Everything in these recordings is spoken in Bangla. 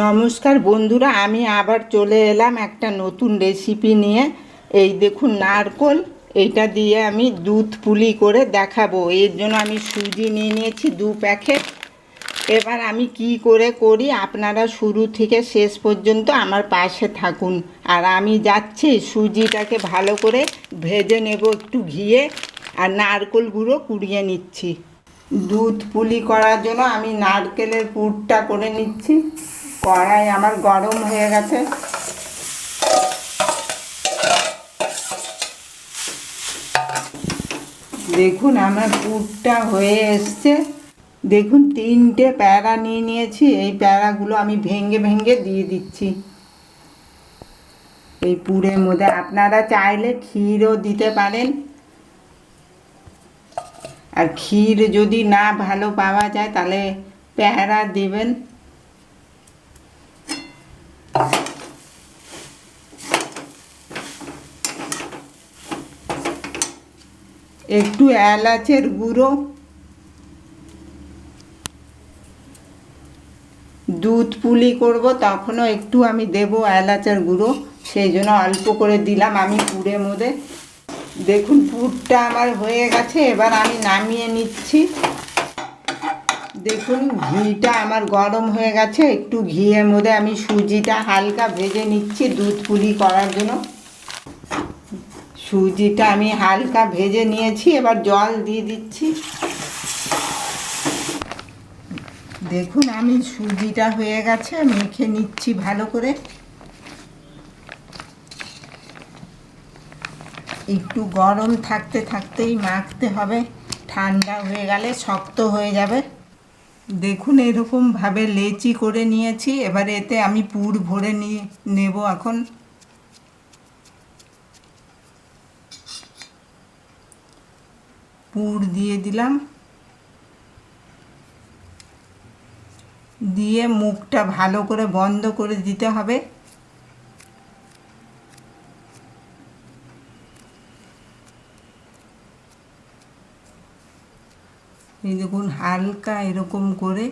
নমস্কার বন্ধুরা, আমি আবার চলে এলাম একটা নতুন রেসিপি নিয়ে। এই দেখুন নারকোল, এইটা দিয়ে আমি দুধ পুলি করে দেখাবো। এর জন্য আমি সুজি নিয়ে নিয়েছি 2 প্যাকেট। এবার আমি কি করে করি আপনারা শুরু থেকে শেষ পর্যন্ত আমার পাশে থাকুন। আর আমি যাচ্ছি সুজিটাকে ভালো করে ভেজে নেব একটু ঘিয়ে, আর নারকোল গুঁড়ো কুড়িয়ে নিচ্ছি। দুধ পুলি করার জন্য আমি নারকেলের পুরটা করে নিচ্ছি। কড়াই আমার গরম হয়ে গেছে। দেখুন আমার পুরটা হয়ে এসছে। দেখুন 3টে প্যারা নিয়ে নিয়েছি। এই প্যারাগুলো আমি ভেঙে ভেঙে দিয়ে দিচ্ছি এই পুরের মধ্যে। আপনারা চাইলে ক্ষীরও দিতে পারেন, আর ক্ষীর যদি না ভালো পাওয়া যায় তাহলে প্যারা দেবেন। একটু এলাচের গুঁড়ো, দুধ পুলি করব তখনও একটু আমি দেব এলাচের গুঁড়ো, সেই জন্য অল্প করে দিলাম আমি পুরের মধ্যে। দেখুন পুরটা আমার হয়ে গেছে, এবার আমি নামিয়ে নিচ্ছি। দেখুন ঘিটা আমার গরম হয়ে গেছে। একটু ঘিয়ের মধ্যে আমি সুজিটা হালকা ভেজে নিচ্ছি দুধ পুলি করার জন্য। সুজিটা আমি হালকা ভেজে নিয়েছি, এবার জল দিয়ে দিচ্ছি। দেখুন আমি সুজিটা হয়ে গেছে, মেখে নিচ্ছি ভালো করে। একটু গরম থাকতে থাকতেই মাখতে হবে, ঠান্ডা হয়ে গেলে শক্ত হয়ে যাবে। দেখুন এরকমভাবে লেচি করে নিয়েছি। এবার এতে আমি পুর ভরে নিয়ে নেব। এখন পুর দিয়ে দিলাম, দিয়ে মুখটা ভালো করে বন্ধ করে দিতে হবে। এই দেখুন হালকা এরকম করে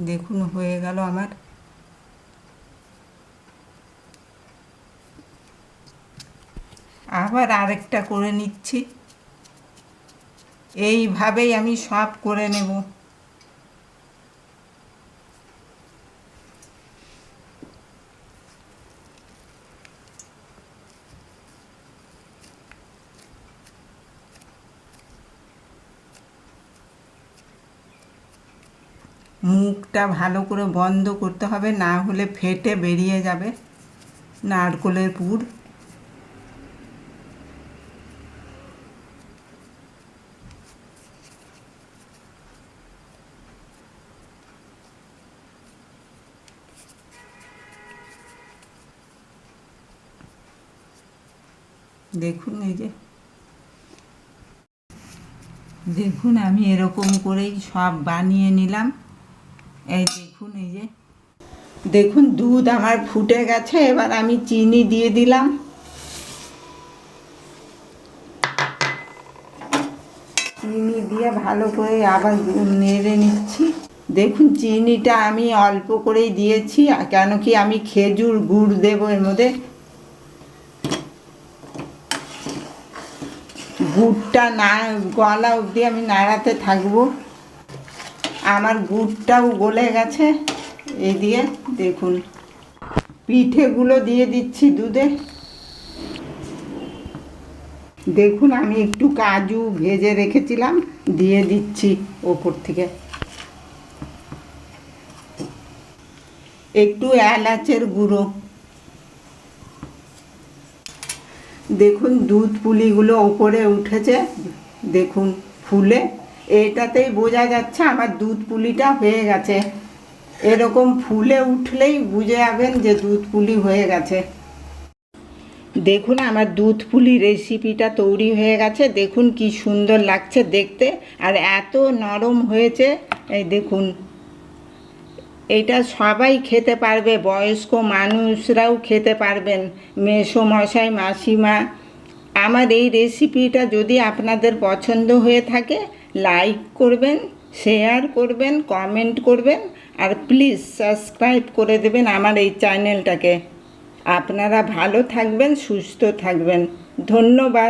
দেখুন হয়ে গেল আমার। আবার আরেকটা করে নিচ্ছি। এইভাবেই আমি সব করে নেব। মুখটা ভালো করে বন্ধ করতে হবে, না হলে ফেটে বেরিয়ে যাবে নারকেলের পুর। দেখুন এই যে, দেখুন আমি এরকম করেই সব বানিয়ে নিলাম। এই দেখুন এই যে, দেখুন দুধ আমার ফুটে গেছে। এবার আমি চিনি দিয়ে দিলাম। চিনি দিয়ে ভালো করে আবার নেড়ে নিচ্ছি। দেখুন চিনিটা আমি অল্প করেই দিয়েছি, কেন কি আমি খেজুর গুড় দেবো এর মধ্যে। গুড়টা না গলা অবধি আমি নাড়াতে থাকবো। আমার গুড়টাও গলে গেছে। এই দিয়ে দেখুন পিঠেগুলো দিয়ে দিচ্ছি দুধে। দেখুন আমি একটু কাজু ভেজে রেখেছিলাম, দিয়ে দিচ্ছি ওপর থেকে। একটু এলাচের গুঁড়ো। দেখুন দুধ পুলিগুলো ওপরে উঠেছে, দেখুন ফুলে। এটাতেই বোঝা যাচ্ছে আমার দুধ পুলিটা হয়ে গেছে। এরকম ফুলে উঠলেই বুঝে যাবেন যে দুধ পুলি হয়ে গেছে। দেখুন আমার দুধ পুলি রেসিপিটা তৈরি হয়ে গেছে। দেখুন কি সুন্দর লাগছে দেখতে, আর এত নরম হয়েছে। এই দেখুন এইটা সবাই খেতে পারবে, বয়স্ক মানুষরাও খেতে পারবেন, মেসোমশাই মাসিমা। আমার এই রেসিপিটা যদি আপনাদের পছন্দ হয়ে থাকে লাইক করবেন, শেয়ার করবেন, কমেন্ট করবেন, আর প্লিজ সাবস্ক্রাইব করে দেবেন আমার এই চ্যানেলটাকে। আপনারা ভালো থাকবেন, সুস্থ থাকবেন। ধন্যবাদ।